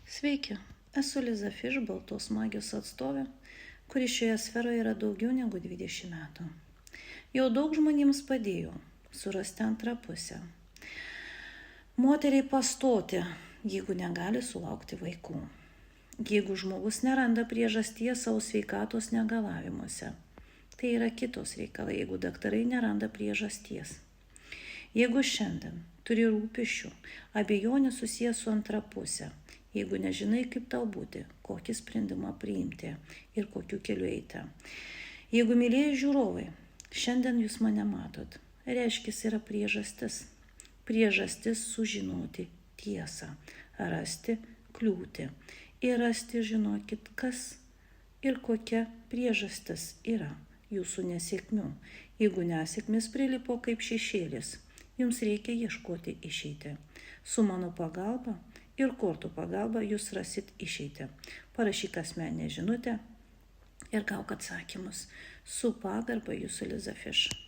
Sveiki, esu Liza Fish, Baltos magijos atstovė, kuri šioje sferoje yra daugiau negu 20 metų. Jau daug žmonėms padėjau surasti antrą pusę. Moteriai pastoti, jeigu negali sulaukti vaikų. Jeigu žmogus neranda priežasties savo sveikatos negalavimuose, tai yra kitos reikalai, jeigu daktarai neranda priežasties. Jeigu šiandien turi rūpesčių, abejonių susijęs su antra pusė, jeigu nežinai, kaip tau būti, kokį sprendimą priimti ir kokiu keliu eiti. Jeigu mylėjai žiūrovai, šiandien jūs mane matot, reiškia yra priežastis. Priežastis sužinoti tiesą, rasti kliūtį ir rasti, žinokit, kas ir kokia priežastis yra jūsų nesėkmių. Jeigu nesėkmės prilipo kaip šešėlis, jums reikia ieškoti išeitį. Su mano pagalba ir kortų pagalba jūs rasit išeitį. Parašyk asmeninę žinutę ir gauk atsakymus. Su pagarba, jūsų Liza Fish.